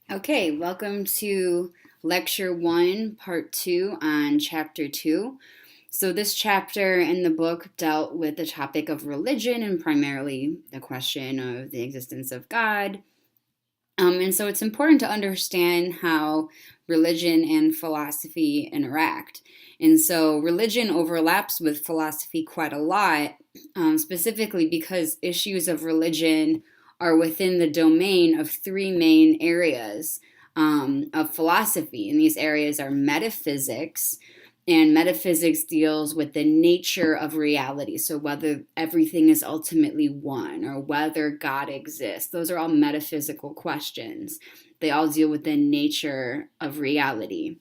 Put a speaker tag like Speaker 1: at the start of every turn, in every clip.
Speaker 1: Okay, welcome to Lecture 1, Part 2 on Chapter 2. So, this chapter in the book dealt with the topic of religion and primarily the question of the existence of God. And so, it's important to understand how religion and philosophy interact. And so, religion overlaps with philosophy quite a lot, specifically because issues of religion are within the domain of three main areas of philosophy. And these areas are metaphysics, and metaphysics deals with the nature of reality. So, whether everything is ultimately one or whether God exists, those are all metaphysical questions. They all deal with the nature of reality.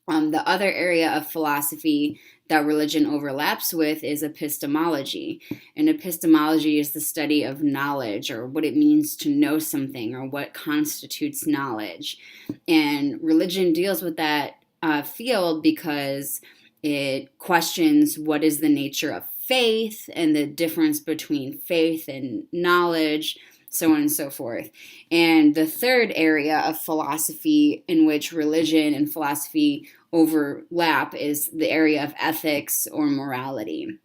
Speaker 1: The other area of philosophy that religion overlaps with is epistemology. And epistemology is the study of knowledge, or what it means to know something, or what constitutes knowledge. And religion deals with that field because it questions what is the nature of faith and the difference between faith and knowledge, so on and so forth. And the third area of philosophy in which religion and philosophy overlap is the area of ethics or morality.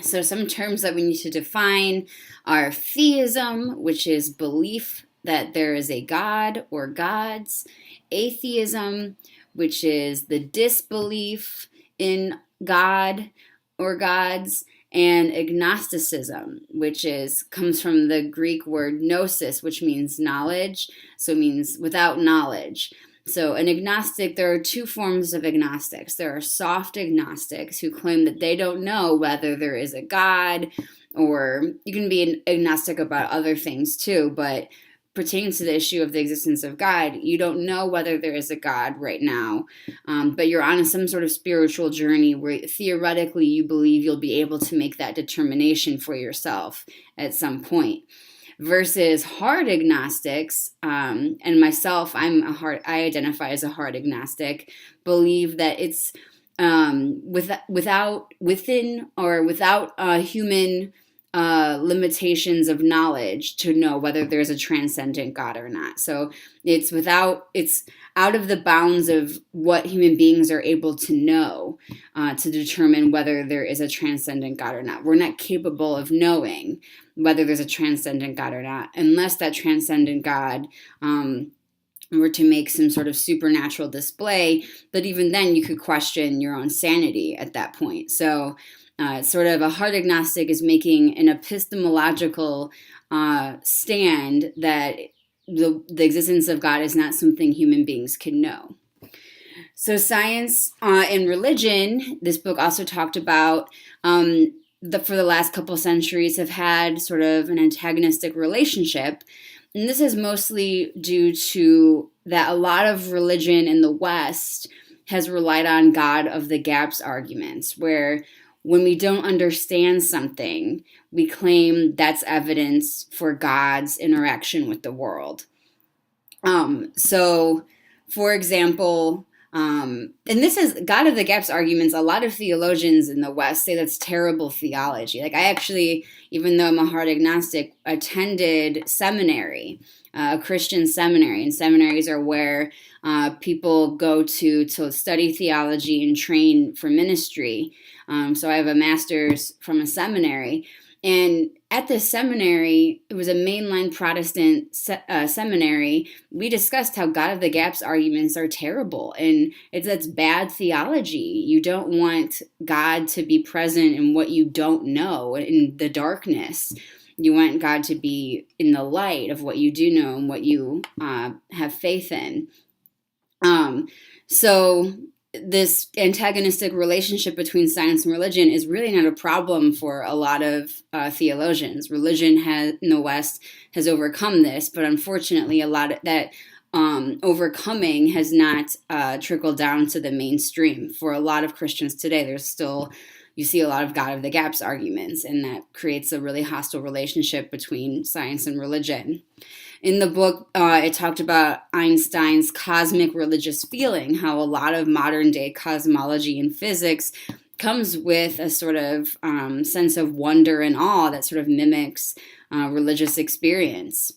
Speaker 1: So some terms that we need to define are theism, which is belief that there is a God or gods; atheism, which is the disbelief in God or gods; and agnosticism, which comes from the Greek word gnosis, which means knowledge, so it means without knowledge. So an agnostic, there are two forms of agnostics. There are soft agnostics who claim that they don't know whether there is a God, or you can be an agnostic about other things too, but pertaining to the issue of the existence of God, you don't know whether there is a God right now, but you're on some sort of spiritual journey where theoretically you believe you'll be able to make that determination for yourself at some point. Versus hard agnostics, and myself, I identify as a hard agnostic, believe that it's without human limitations of knowledge to know whether there's a transcendent God or not. So it's out of the bounds of what human beings are able to know to determine whether there is a transcendent God or not. We're not capable of knowing whether there's a transcendent God or not, unless that transcendent God were to make some sort of supernatural display. But even then, you could question your own sanity at that point. So sort of a hard agnostic is making an epistemological stand that the existence of God is not something human beings can know. So science and religion, this book also talked about, for the last couple centuries have had sort of an antagonistic relationship. And this is mostly due to that a lot of religion in the West has relied on God of the gaps arguments, where when we don't understand something, we claim that's evidence for God's interaction with the world. So, for example, and this is God of the gaps arguments. A lot of theologians in the West say that's terrible theology. Like, I actually, even though I'm a hard agnostic, attended seminary, a Christian seminary. And seminaries are where people go to study theology and train for ministry. So I have a master's from a seminary. And at this seminary, it was a mainline Protestant seminary. We discussed how God of the gaps arguments are terrible, and that's bad theology. You don't want God to be present in what you don't know, in the darkness. You want God to be in the light of what you do know and what you have faith in. So this antagonistic relationship between science and religion is really not a problem for a lot of theologians. Religion in the West has overcome this, but unfortunately, a lot of that overcoming has not trickled down to the mainstream. For a lot of Christians today, you see a lot of God of the gaps arguments, and that creates a really hostile relationship between science and religion. In the book, it talked about Einstein's cosmic religious feeling, how a lot of modern day cosmology and physics comes with a sort of sense of wonder and awe that sort of mimics religious experience.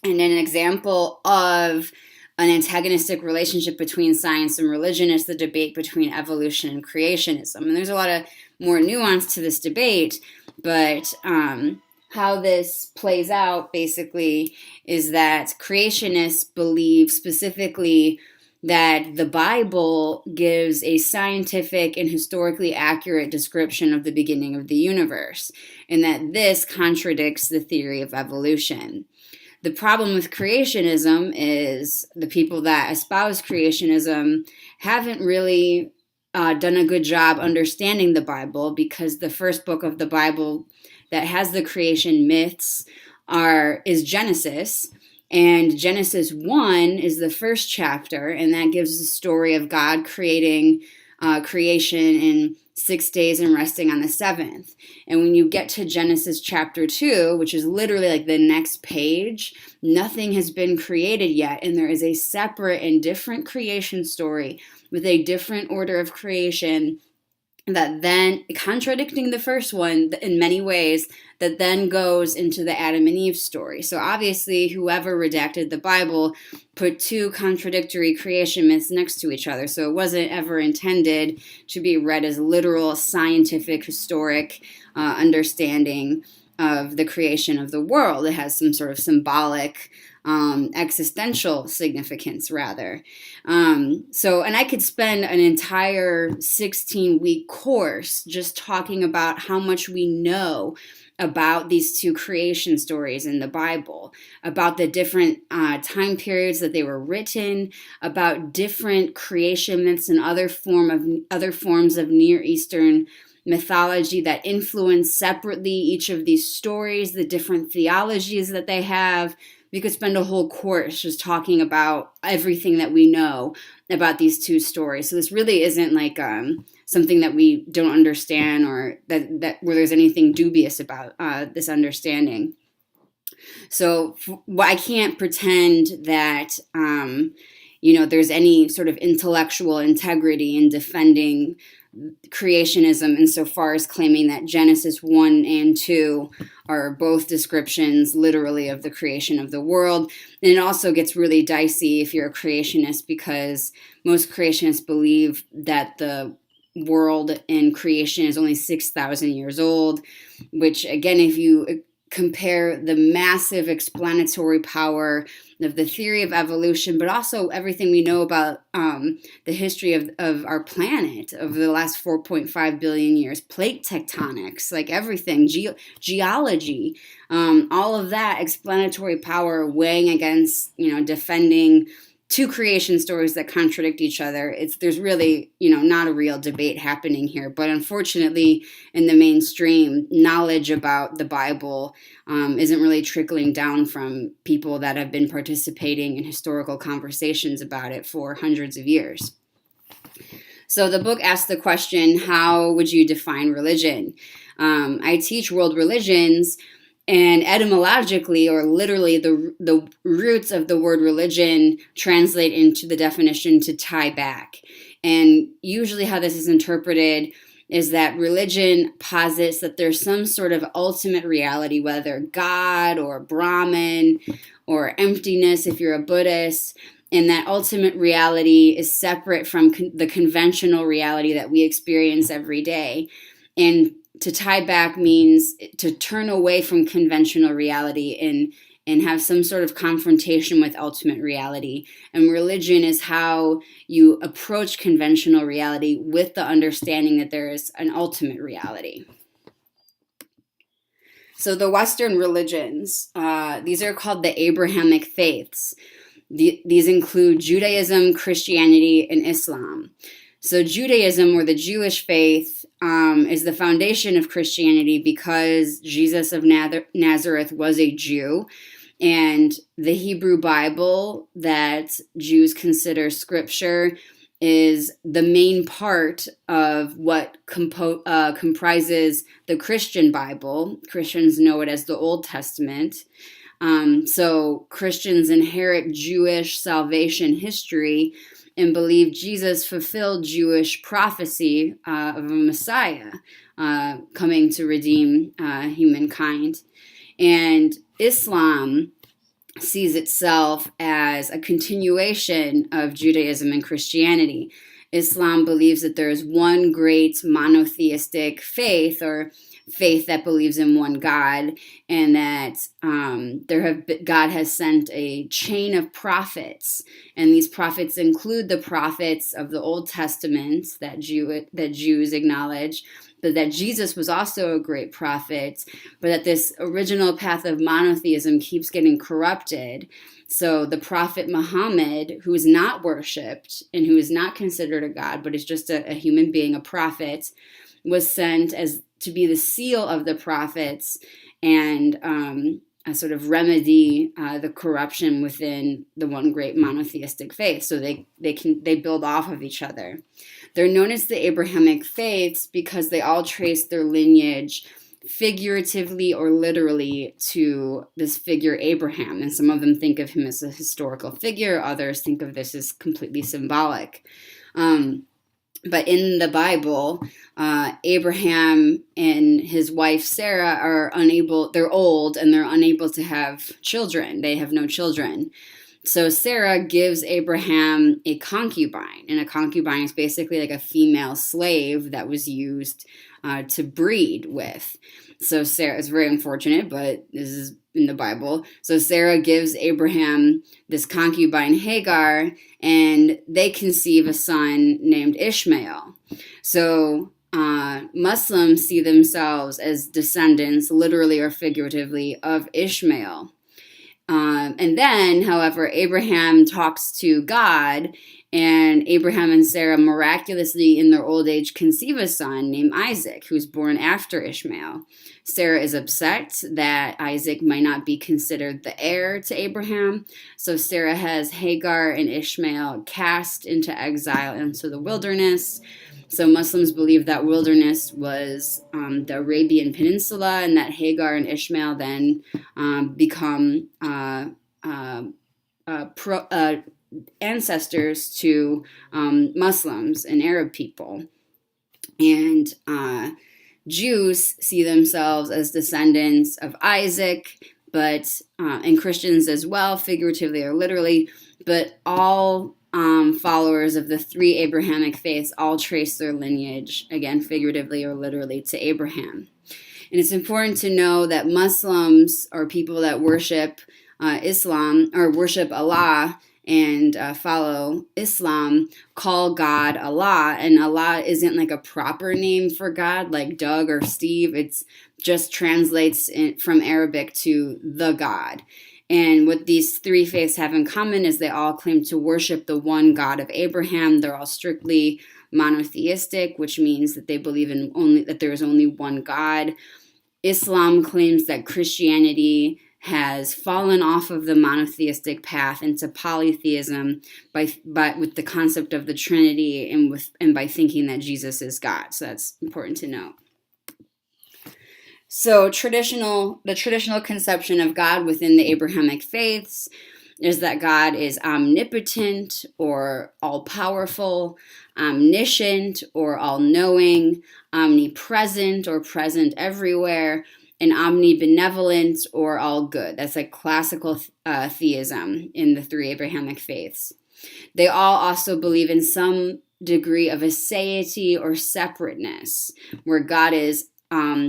Speaker 1: And an example of an antagonistic relationship between science and religion is the debate between evolution and creationism. And there's a lot of more nuance to this debate, but how this plays out basically is that creationists believe specifically that the Bible gives a scientific and historically accurate description of the beginning of the universe, and that this contradicts the theory of evolution. The problem with creationism is the people that espouse creationism haven't really done a good job understanding the Bible, because the first book of the Bible that has the creation myths is Genesis. And Genesis 1 is the first chapter, and that gives the story of God creating creation in 6 days and resting on the seventh. And when you get to Genesis chapter 2, which is literally like the next page, nothing has been created yet, and there is a separate and different creation story with a different order of creation that then, contradicting the first one in many ways, that then goes into the Adam and Eve story. So obviously, whoever redacted the Bible put two contradictory creation myths next to each other. So it wasn't ever intended to be read as literal, scientific, historic understanding of the creation of the world. It has some sort of symbolic existential significance, rather. And I could spend an entire 16-week course just talking about how much we know about these two creation stories in the Bible, about the different time periods that they were written, about different creation myths and other forms of Near Eastern mythology that influence separately each of these stories, the different theologies that they have. We could spend a whole course just talking about everything that we know about these two stories. So this really isn't like something that we don't understand, or that where there's anything dubious about this understanding. So I can't pretend that there's any sort of intellectual integrity in defending creationism insofar as claiming that Genesis 1 and 2 are both descriptions literally of the creation of the world. And it also gets really dicey if you're a creationist, because most creationists believe that the world and creation is only 6,000 years old, which, again, if you compare the massive explanatory power of the theory of evolution, but also everything we know about the history of our planet over the last 4.5 billion years, plate tectonics, like everything, geology, all of that explanatory power weighing against, defending two creation stories that contradict each other. There's really, not a real debate happening here. But unfortunately, in the mainstream, knowledge about the Bible isn't really trickling down from people that have been participating in historical conversations about it for hundreds of years. So the book asks the question, how would you define religion? I teach world religions, and etymologically, or literally, the roots of the word religion translate into the definition to tie back. And usually how this is interpreted is that religion posits that there's some sort of ultimate reality, whether God or Brahman or emptiness if you're a Buddhist, and that ultimate reality is separate from the conventional reality that we experience every day. And to tie back means to turn away from conventional reality and have some sort of confrontation with ultimate reality. And religion is how you approach conventional reality with the understanding that there is an ultimate reality. So the Western religions, these are called the Abrahamic faiths. These include Judaism, Christianity, and Islam. So Judaism, or the Jewish faith, is the foundation of Christianity because Jesus of Nazareth was a Jew, and the Hebrew Bible that Jews consider scripture is the main part of what comprises the Christian Bible. Christians know it as the Old Testament. So Christians inherit Jewish salvation history and believe Jesus fulfilled Jewish prophecy of a Messiah coming to redeem humankind. And Islam sees itself as a continuation of Judaism and Christianity. Islam believes that there is one great monotheistic faith, or faith that believes in one God, and that God has sent a chain of prophets, and these prophets include the prophets of the Old Testament that Jews acknowledge, but that Jesus was also a great prophet, but that this original path of monotheism keeps getting corrupted. So the prophet Muhammad, who is not worshipped and who is not considered a god, but is just a human being, a prophet, was sent as to be the seal of the prophets and a sort of remedy the corruption within the one great monotheistic faith. So they build off of each other. They're known as the Abrahamic faiths because they all trace their lineage figuratively or literally to this figure Abraham. And some of them think of him as a historical figure. Others think of this as completely symbolic. But in the Bible, Abraham and his wife Sarah they're old and they're unable to have children. They have no children. So Sarah gives Abraham a concubine, and a concubine is basically like a female slave that was used to breed with. So Sarah, it's very unfortunate, but this is in the Bible. So Sarah gives Abraham this concubine Hagar, and they conceive a son named Ishmael. So Muslims see themselves as descendants, literally or figuratively, of Ishmael. And then, however, Abraham talks to God, and Abraham and Sarah miraculously in their old age conceive a son named Isaac, who's born after Ishmael. Sarah is upset that Isaac might not be considered the heir to Abraham, so Sarah has Hagar and Ishmael cast into exile into the wilderness. So Muslims believe that wilderness was the Arabian Peninsula, and that Hagar and Ishmael then become ancestors to Muslims and Arab people. And Jews see themselves as descendants of Isaac, and Christians as well, figuratively or literally, but all followers of the three Abrahamic faiths all trace their lineage, again, figuratively or literally, to Abraham. And it's important to know that Muslims, or people that worship Islam, or worship Allah and follow Islam, call God Allah. And Allah isn't like a proper name for God, like Doug or Steve. It's just translates from Arabic to the God. And what these three faiths have in common is they all claim to worship the one God of Abraham. They're all strictly monotheistic, which means that they believe that there is only one God. Islam claims that Christianity has fallen off of the monotheistic path into polytheism with the concept of the Trinity and by thinking that Jesus is God. So that's important to note. So the traditional conception of God within the Abrahamic faiths is that God is omnipotent or all-powerful, omniscient or all-knowing, omnipresent or present everywhere, and omnibenevolent or all good. That's like classical theism in the three Abrahamic faiths. They all also believe in some degree of aseity or separateness, where God is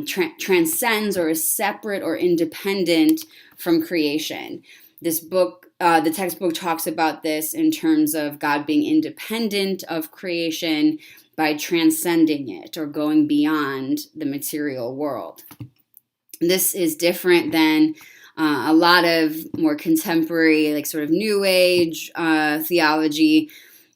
Speaker 1: transcends or is separate or independent from creation. This book, the textbook, talks about this in terms of God being independent of creation by transcending it or going beyond the material world. This is different than a lot of more contemporary, like sort of New Age theology,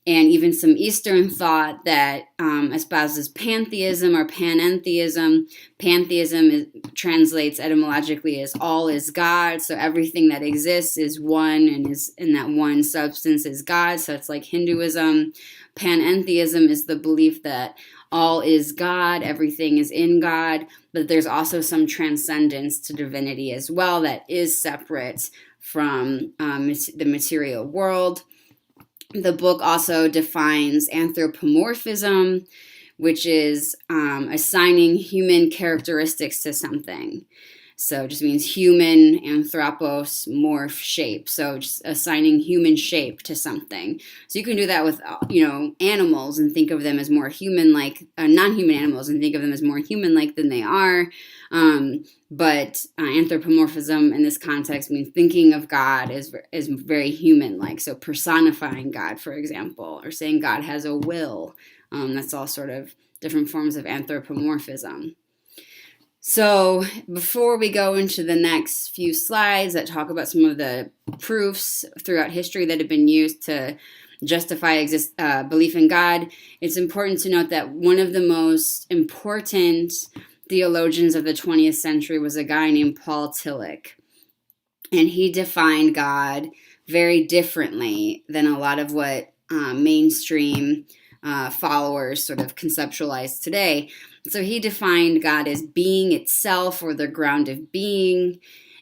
Speaker 1: and even some Eastern thought that espouses pantheism or panentheism. Pantheism translates etymologically as all is God, so everything that exists is one, and that one substance is God, so it's like Hinduism. Panentheism is the belief that all is God, everything is in God, but there's also some transcendence to divinity as well that is separate from the material world. The book also defines anthropomorphism, which is assigning human characteristics to something. So it just means human, anthropos, morph, shape. So just assigning human shape to something. So you can do that with, animals and think of them as more human-like, non-human animals and think of them as more human-like than they are. But anthropomorphism in this context means thinking of God as very human-like. So personifying God, for example, or saying God has a will. That's all sort of different forms of anthropomorphism. So before we go into the next few slides that talk about some of the proofs throughout history that have been used to justify belief in God, it's important to note that one of the most important theologians of the 20th century was a guy named Paul Tillich. And he defined God very differently than a lot of what mainstream followers sort of conceptualize today. So he defined God as being itself, or the ground of being,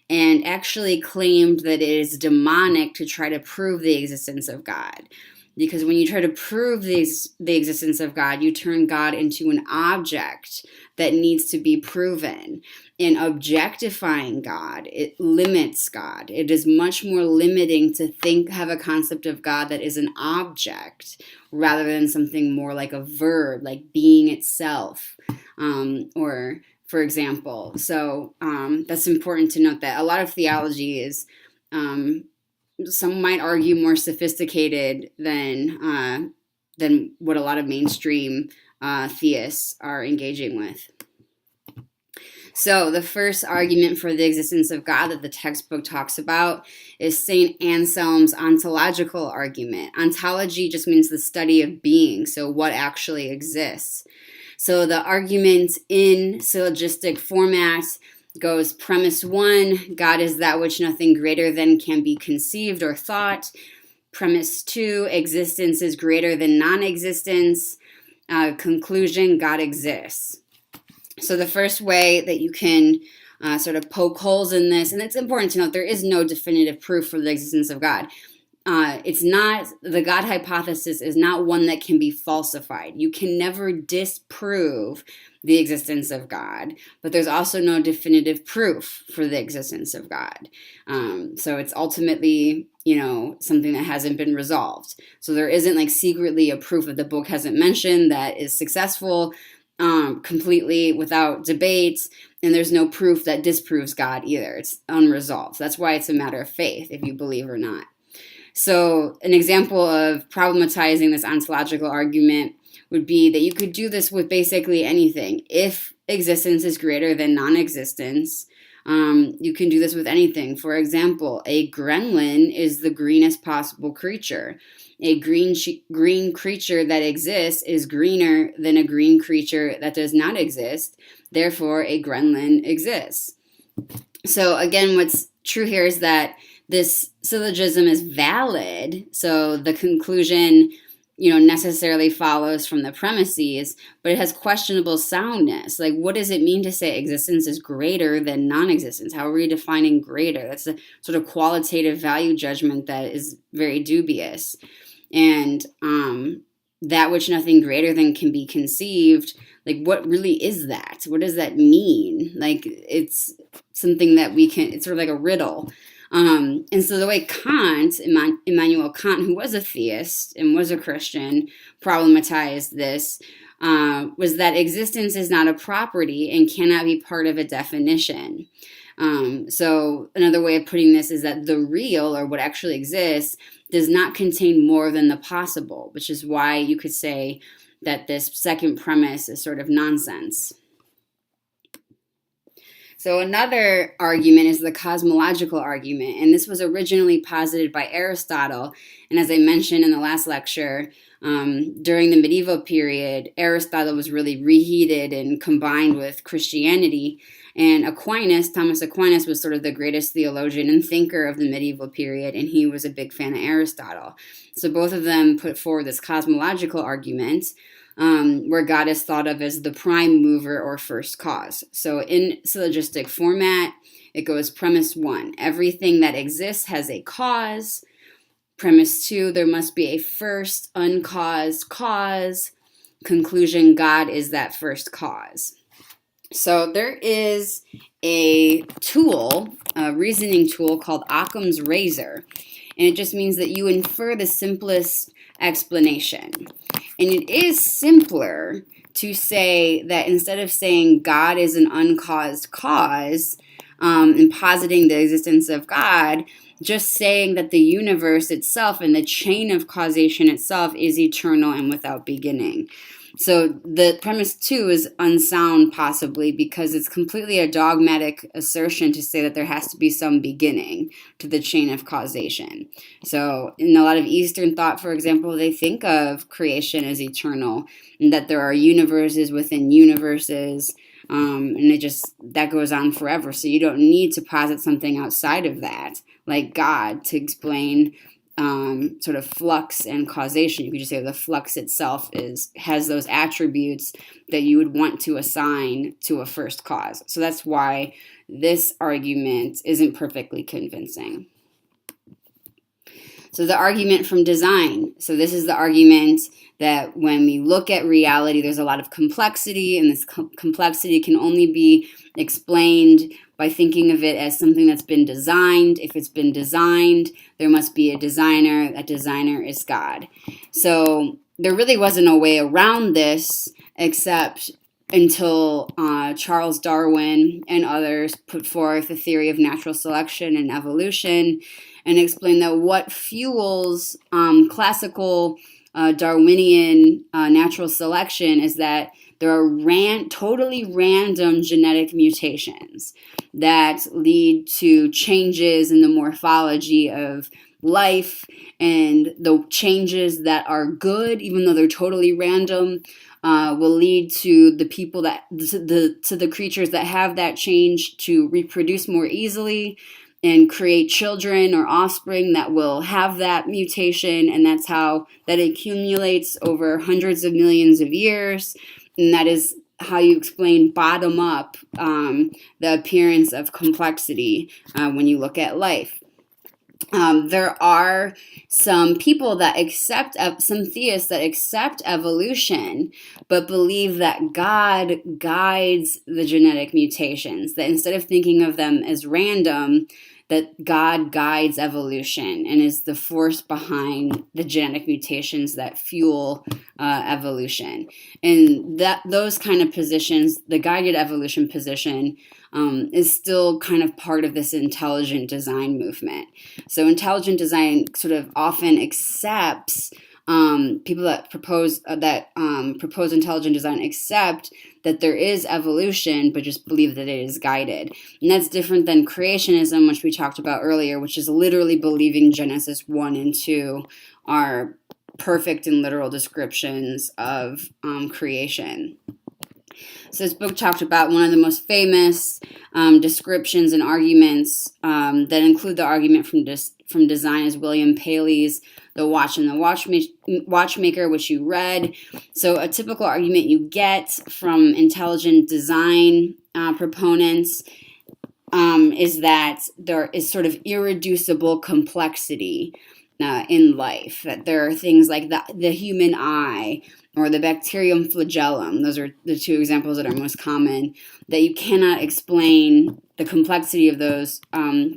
Speaker 1: and actually claimed that it is demonic to try to prove the existence of God. Because when you try to prove the existence of God, you turn God into an object that needs to be proven. And objectifying God, it limits God. It is much more limiting to have a concept of God that is an object rather than something more like a verb, like being itself, or for example. So that's important to note that a lot of theology is, some might argue, more sophisticated than what a lot of mainstream theists are engaging with. So the first argument for the existence of God that the textbook talks about is St. Anselm's ontological argument. Ontology just means the study of being, so what actually exists. So the argument in syllogistic format goes: premise 1, God is that which nothing greater than can be conceived or thought. Premise 2, existence is greater than non-existence. Conclusion, God exists. So the first way that you can sort of poke holes in this, and it's important to note there is no definitive proof for the existence of God. It's not, the God hypothesis is not one that can be falsified. You can never disprove the existence of God, but there's also no definitive proof for the existence of God. So it's ultimately, something that hasn't been resolved. So there isn't like secretly a proof that the book hasn't mentioned that is successful, completely without debates, and there's no proof that disproves God either. It's unresolved. That's why it's a matter of faith, if you believe or not. So an example of problematizing this ontological argument would be that you could do this with basically anything. If existence is greater than non-existence, you can do this with anything. For example, a gremlin is the greenest possible creature. A green creature that exists is greener than a green creature that does not exist. Therefore, a gremlin exists. So again, what's true here is that this syllogism is valid. So the conclusion, necessarily follows from the premises, but it has questionable soundness. Like, what does it mean to say existence is greater than non-existence? How are we defining greater? That's a sort of qualitative value judgment that is very dubious. And that which nothing greater than can be conceived, like, what really is that? What does that mean? Like, it's something that it's sort of like a riddle. And so the way Kant, Immanuel Kant, who was a theist and was a Christian, problematized this was that existence is not a property and cannot be part of a definition. So another way of putting this is that the real, or what actually exists, does not contain more than the possible, which is why you could say that this second premise is sort of nonsense. So another argument is the cosmological argument, and this was originally posited by Aristotle. And as I mentioned in the last lecture, during the medieval period, Aristotle was really reheated and combined with Christianity. And Thomas Aquinas, was sort of the greatest theologian and thinker of the medieval period, and he was a big fan of Aristotle. So both of them put forward this cosmological argument, where God is thought of as the prime mover or first cause. So in syllogistic format, it goes: premise 1, everything that exists has a cause. Premise 2, there must be a first uncaused cause. Conclusion, God is that first cause. So there is a tool, a reasoning tool called Occam's razor. And it just means that you infer the simplest explanation. And it is simpler to say that instead of saying God is an uncaused cause, and positing the existence of God, just saying that the universe itself and the chain of causation itself is eternal and without beginning. So the premise 2 is unsound, possibly, because it's completely a dogmatic assertion to say that there has to be some beginning to the chain of causation. So in a lot of Eastern thought, for example, they think of creation as eternal, and that there are universes within universes, and that goes on forever. So you don't need to posit something outside of that, like God, to explain sort of flux and causation. You could just say the flux itself has those attributes that you would want to assign to a first cause. So that's why this argument isn't perfectly convincing. So the argument from design. So this is the argument that when we look at reality, there's a lot of complexity, and this complexity can only be explained by thinking of it as something that's been designed. If it's been designed, there must be a designer. That designer is God. So there really wasn't a way around this except until Charles Darwin and others put forth the theory of natural selection and evolution, and explained that what fuels classical Darwinian natural selection is that there are totally random genetic mutations that lead to changes in the morphology of life, and the changes that are good, even though they're totally random, will lead to the people to the creatures that have that change to reproduce more easily and create children or offspring that will have that mutation, and that's how that accumulates over hundreds of millions of years, and that is how you explain bottom up the appearance of complexity when you look at life. There are some people that some theists that accept evolution, but believe that God guides the genetic mutations, that instead of thinking of them as random, that God guides evolution and is the force behind the genetic mutations that fuel evolution. And those kind of positions, the guided evolution position, is still kind of part of this intelligent design movement. So intelligent design sort of often accepts people that propose intelligent design accept that there is evolution, but just believe that it is guided. And that's different than creationism, which we talked about earlier, which is literally believing Genesis 1 and 2 are perfect and literal descriptions of creation. So this book talked about one of the most famous descriptions and arguments that include the argument from design is William Paley's The Watch and the Watchmaker, which you read. So a typical argument you get from intelligent design proponents is that there is sort of irreducible complexity in life, that there are things like the human eye or the bacterium flagellum. Those are the two examples that are most common, that you cannot explain the complexity of those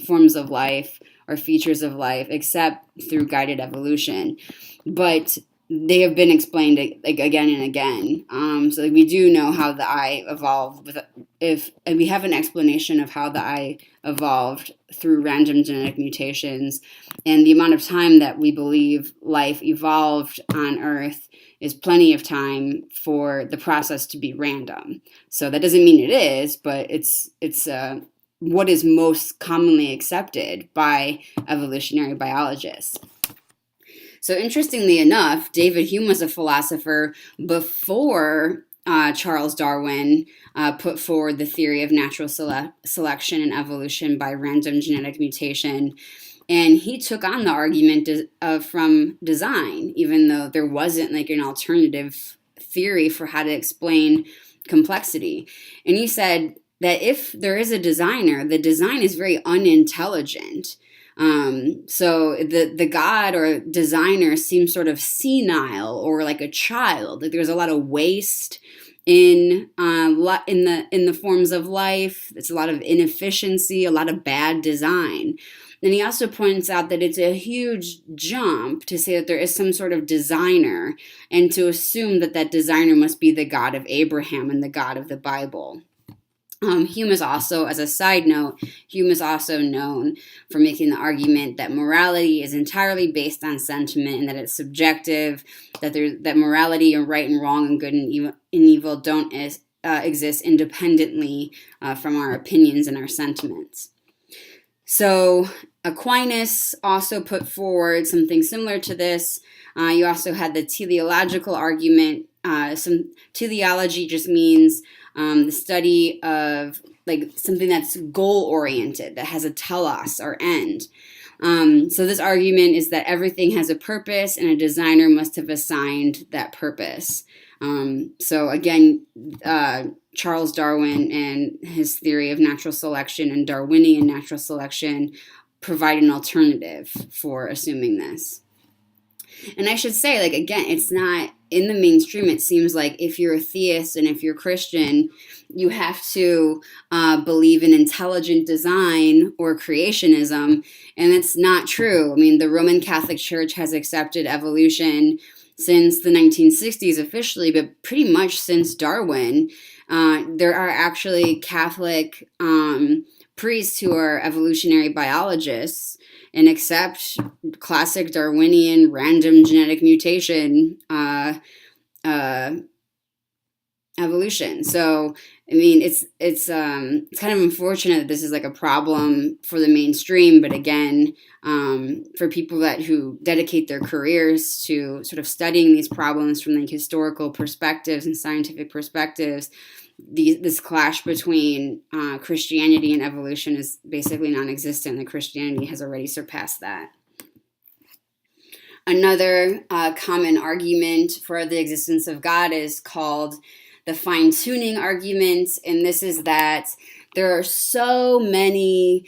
Speaker 1: forms of life or features of life except through guided evolution. But they have been explained again and again. So we do know how the eye evolved, and we have an explanation of how the eye evolved through random genetic mutations, and the amount of time that we believe life evolved on Earth is plenty of time for the process to be random. So that doesn't mean it is, but it's what is most commonly accepted by evolutionary biologists. So interestingly enough, David Hume was a philosopher before Charles Darwin put forward the theory of natural selection and evolution by random genetic mutation. And he took on the argument from design, even though there wasn't like an alternative theory for how to explain complexity. And he said that if there is a designer, the design is very unintelligent. So the God or designer seems sort of senile or like a child. Like there's a lot of waste in the forms of life. It's a lot of inefficiency, a lot of bad design. And he also points out that it's a huge jump to say that there is some sort of designer and to assume that that designer must be the God of Abraham and the God of the Bible. Hume is also, as a side note, Hume is also known for making the argument that morality is entirely based on sentiment and that it's subjective, that morality and right and wrong and good and evil don't exist independently from our opinions and our sentiments. So Aquinas also put forward something similar to this. You also had the teleological argument. Teleology just means the study of like something that's goal-oriented, that has a telos or end. So this argument is that everything has a purpose and a designer must have assigned that purpose. So again, Charles Darwin and his theory of natural selection and Darwinian natural selection provide an alternative for assuming this. And I should say, like, again, it's not in the mainstream. It seems like if you're a theist and if you're Christian, you have to believe in intelligent design or creationism. And it's not true. I mean, the Roman Catholic Church has accepted evolution since the 1960s officially, but pretty much since Darwin. There are actually Catholic priests who are evolutionary biologists and accept classic Darwinian random genetic mutation evolution. So, I mean, it's kind of unfortunate that this is like a problem for the mainstream, but again, for people who dedicate their careers to sort of studying these problems from like historical perspectives and scientific perspectives, this clash between Christianity and evolution is basically non-existent, and Christianity has already surpassed that. Another common argument for the existence of God is called the fine-tuning argument, and this is that there are so many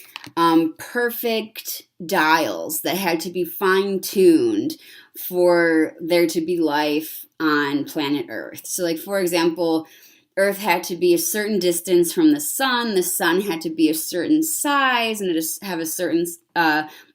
Speaker 1: perfect dials that had to be fine-tuned for there to be life on planet Earth. So, like, for example, Earth had to be a certain distance from the sun had to be a certain size, and it just have a certain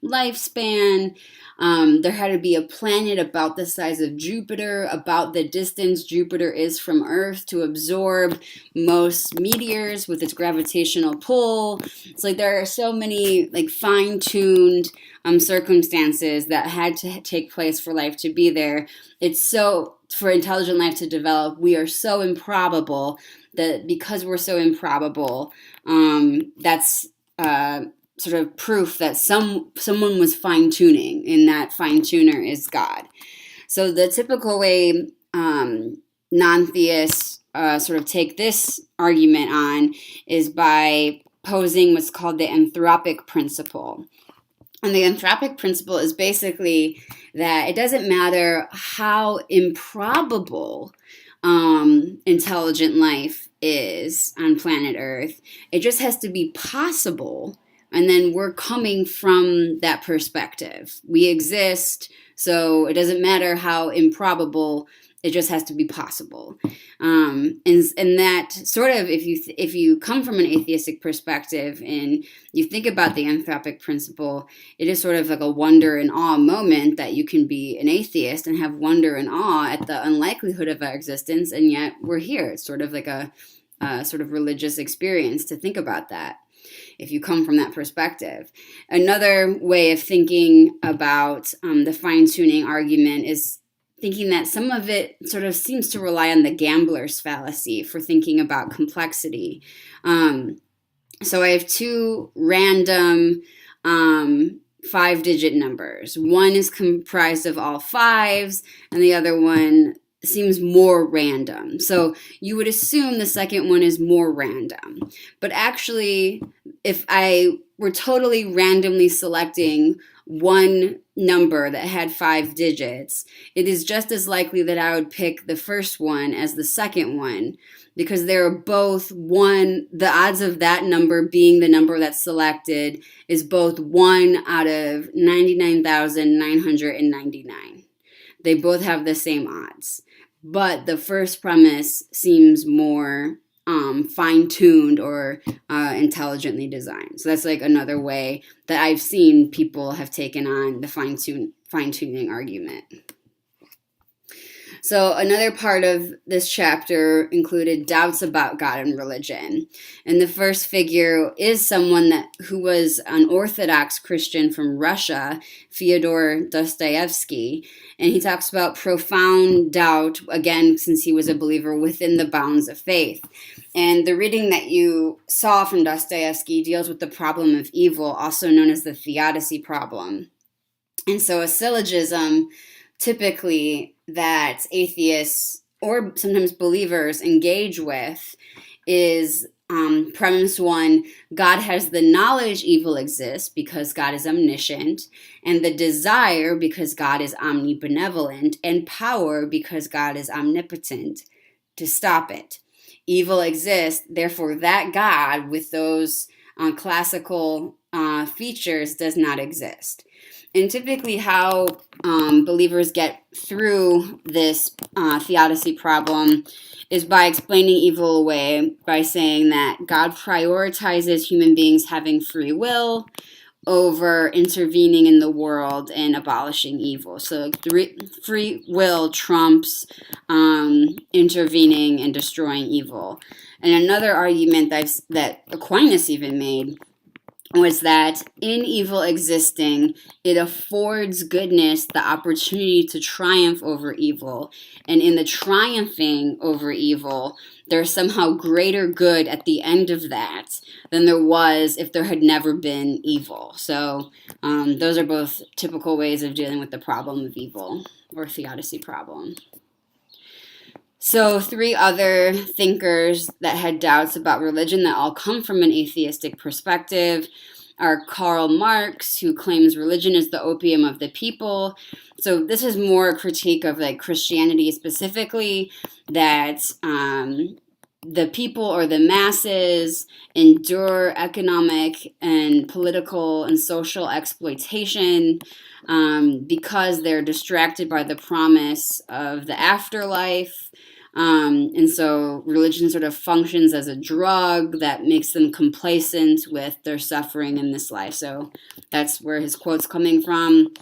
Speaker 1: lifespan. There had to be a planet about the size of Jupiter, about the distance Jupiter is from Earth to absorb most meteors with its gravitational pull. It's like there are so many like fine-tuned circumstances that had to take place for life to be there. For intelligent life to develop, we are so improbable that because we're so improbable, that's sort of proof that someone was fine-tuning, and that fine-tuner is God. So the typical way non-theists sort of take this argument on is by posing what's called the anthropic principle. And the anthropic principle is basically that it doesn't matter how improbable intelligent life is on planet Earth. It just has to be possible, and then we're coming from that perspective. We exist, so it doesn't matter how improbable. It just has to be possible. And that sort of, if you come from an atheistic perspective and you think about the anthropic principle, it is sort of like a wonder and awe moment that you can be an atheist and have wonder and awe at the unlikelihood of our existence, and yet we're here. It's sort of like a sort of religious experience to think about that, if you come from that perspective. Another way of thinking about the fine-tuning argument is thinking that some of it sort of seems to rely on the gambler's fallacy for thinking about complexity. So I have two random 5-digit numbers. One is comprised of all fives, and the other one seems more random. So you would assume the second one is more random. But actually, if I were totally randomly selecting one number that had 5 digits, it is just as likely that I would pick the first one as the second one, because they're both one. The odds of that number being the number that's selected is both 1 out of 99,999. They both have the same odds. but the first premise seems more fine-tuned or intelligently designed. So that's like another way that I've seen people have taken on the fine-tuning argument. So another part of this chapter included doubts about God and religion. And the first figure is someone who was an Orthodox Christian from Russia, Fyodor Dostoevsky. And he talks about profound doubt, again, since he was a believer within the bounds of faith. And the reading that you saw from Dostoevsky deals with the problem of evil, also known as the theodicy problem. And so a syllogism typically that atheists or sometimes believers engage with is premise one: God has the knowledge evil exists because God is omniscient, and the desire because God is omnibenevolent, and power because God is omnipotent to stop it. Evil exists, therefore that God with those classical features does not exist. And typically how believers get through this theodicy problem is by explaining evil away, by saying that God prioritizes human beings having free will over intervening in the world and abolishing evil. So free will trumps intervening and destroying evil. And another argument that Aquinas even made was that in evil existing, it affords goodness the opportunity to triumph over evil. And in the triumphing over evil, there's somehow greater good at the end of that than there was if there had never been evil. So those are both typical ways of dealing with the problem of evil, or theodicy problem. So 3 other thinkers that had doubts about religion that all come from an atheistic perspective are Karl Marx, who claims religion is the opium of the people. So this is more a critique of like Christianity specifically, that the people or the masses endure economic and political and social exploitation because they're distracted by the promise of the afterlife. And so religion sort of functions as a drug that makes them complacent with their suffering in this life. So that's where his quote's coming from.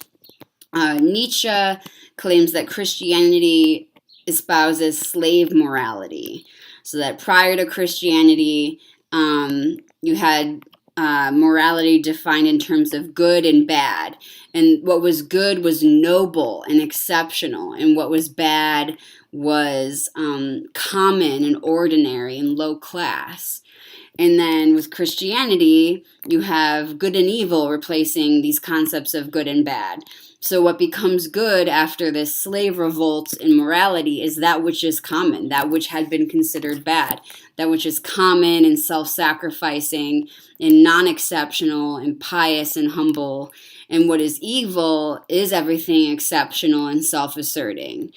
Speaker 1: Nietzsche claims that Christianity espouses slave morality. So that prior to Christianity, you had morality defined in terms of good and bad. And what was good was noble and exceptional, and what was bad was common and ordinary and low class. And then with Christianity, you have good and evil replacing these concepts of good and bad. So what becomes good after this slave revolt in morality is that which is common, that which had been considered bad, that which is common and self-sacrificing and non-exceptional and pious and humble. And what is evil is everything exceptional and self-asserting.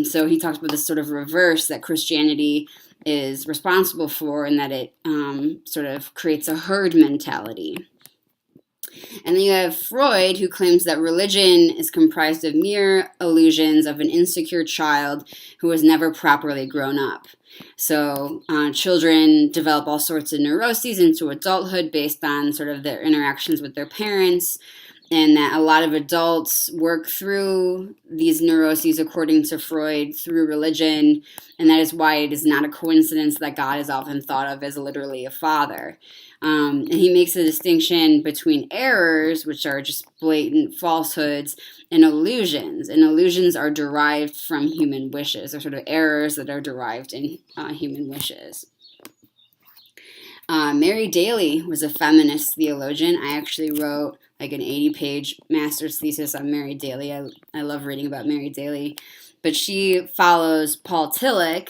Speaker 1: So he talks about this sort of reverse that Christianity is responsible for, and that it sort of creates a herd mentality. And then you have Freud, who claims that religion is comprised of mere illusions of an insecure child who has never properly grown up. So children develop all sorts of neuroses into adulthood based on sort of their interactions with their parents, and that a lot of adults work through these neuroses, according to Freud, through religion, and that is why it is not a coincidence that God is often thought of as literally a father. And he makes a distinction between errors, which are just blatant falsehoods, and illusions. And illusions are derived from human wishes. They're sort of errors that are derived in human wishes. Mary Daly was a feminist theologian. I actually wrote like an 80-page master's thesis on Mary Daly. I love reading about Mary Daly. But she follows Paul Tillich.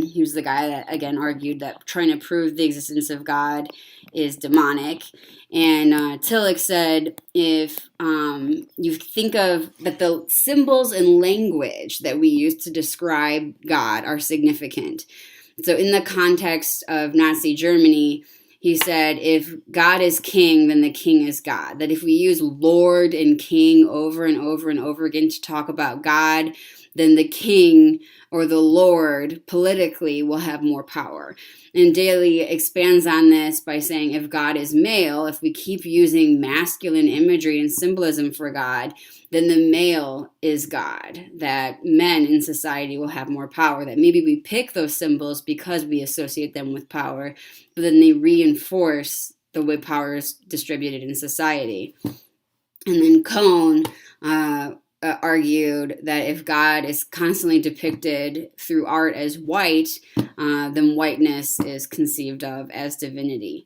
Speaker 1: He was the guy that, again, argued that trying to prove the existence of God is demonic. And Tillich said, if you think of that the symbols and language that we use to describe God are significant. So in the context of Nazi Germany, he said, if God is king, then the king is God. That if we use Lord and king over and over and over again to talk about God, then the king or the lord politically will have more power. And Daly expands on this by saying, if God is male, if we keep using masculine imagery and symbolism for God, then the male is God, that men in society will have more power, that maybe we pick those symbols because we associate them with power, but then they reinforce the way power is distributed in society. And then Cohn argued that if God is constantly depicted through art as white, then whiteness is conceived of as divinity.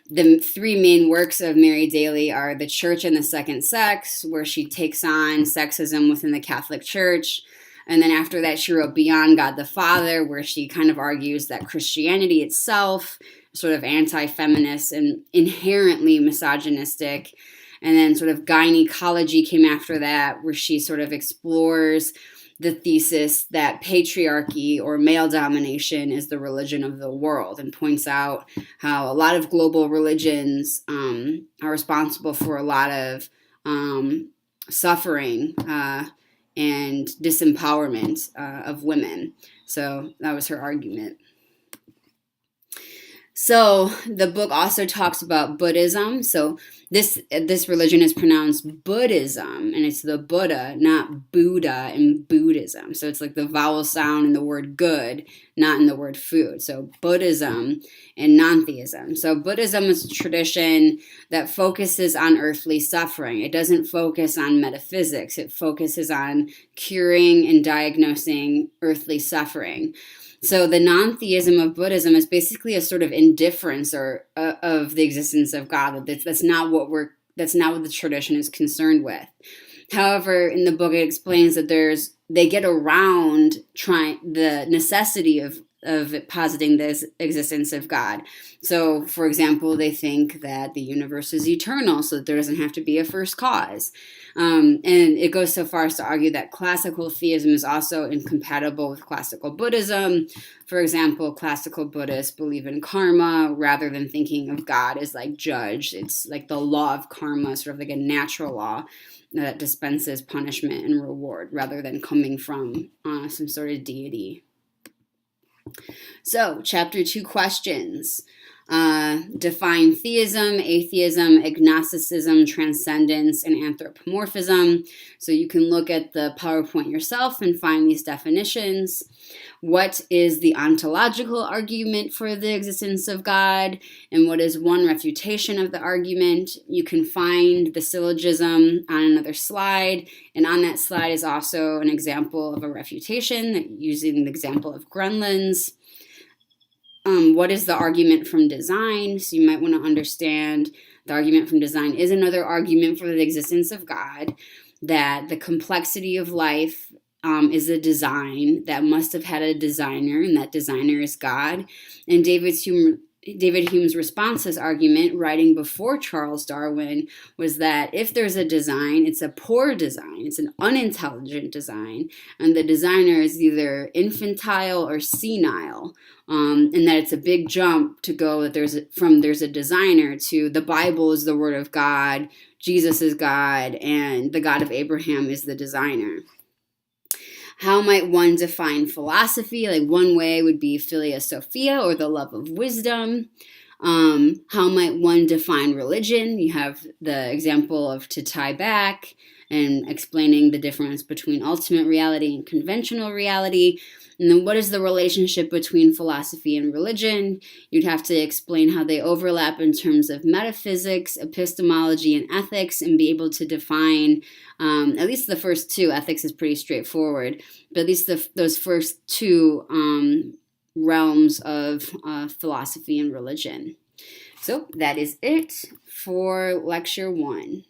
Speaker 1: The three main works of Mary Daly are The Church and the Second Sex, where she takes on sexism within the Catholic Church. And then after that, she wrote Beyond God the Father, where she kind of argues that Christianity itself is sort of anti-feminist and inherently misogynistic. And then sort of Gynecology came after that, where she sort of explores the thesis that patriarchy or male domination is the religion of the world, and points out how a lot of global religions are responsible for a lot of suffering and disempowerment of women. So that was her argument. So the book also talks about Buddhism. So this religion is pronounced Buddhism, and it's the Buddha, not Buddha in Buddhism. So it's like the vowel sound in the word good, not in the word food. So Buddhism and non-theism. So Buddhism is a tradition that focuses on earthly suffering. It doesn't focus on metaphysics. It focuses on curing and diagnosing earthly suffering. So the non-theism of Buddhism is basically a sort of indifference or of the existence of God. That's not what the tradition is concerned with. However, in the book it explains that they get around the necessity of positing this existence of God. So, for example, they think that the universe is eternal, so that there doesn't have to be a first cause. And it goes so far as to argue that classical theism is also incompatible with classical Buddhism. For example, classical Buddhists believe in karma rather than thinking of God as like judge. It's like the law of karma, sort of like a natural law that dispenses punishment and reward rather than coming from some sort of deity. So, chapter 2 questions. Define theism, atheism, agnosticism, transcendence, and anthropomorphism. So you can look at the PowerPoint yourself and find these definitions. What is the ontological argument for the existence of God? And what is one refutation of the argument? You can find the syllogism on another slide. And on that slide is also an example of a refutation using the example of Gremlins. What is the argument from design? So you might want to understand the argument from design is another argument for the existence of God, that the complexity of life is a design that must have had a designer, and that designer is God. And David Hume's response to this argument, writing before Charles Darwin, was that if there's a design, it's a poor design, it's an unintelligent design, and the designer is either infantile or senile, and that it's a big jump to go that there's a designer to the Bible is the word of God, Jesus is God, and the God of Abraham is the designer. How might one define philosophy? Like one way would be philia sophia, or the love of wisdom. How might one define religion? You have the example of to tie back and explaining the difference between ultimate reality and conventional reality. And then what is the relationship between philosophy and religion? You'd have to explain how they overlap in terms of metaphysics, epistemology, and ethics, and be able to define at least the first two. Ethics is pretty straightforward, but at least those first two realms of philosophy and religion. So that is it for lecture 1.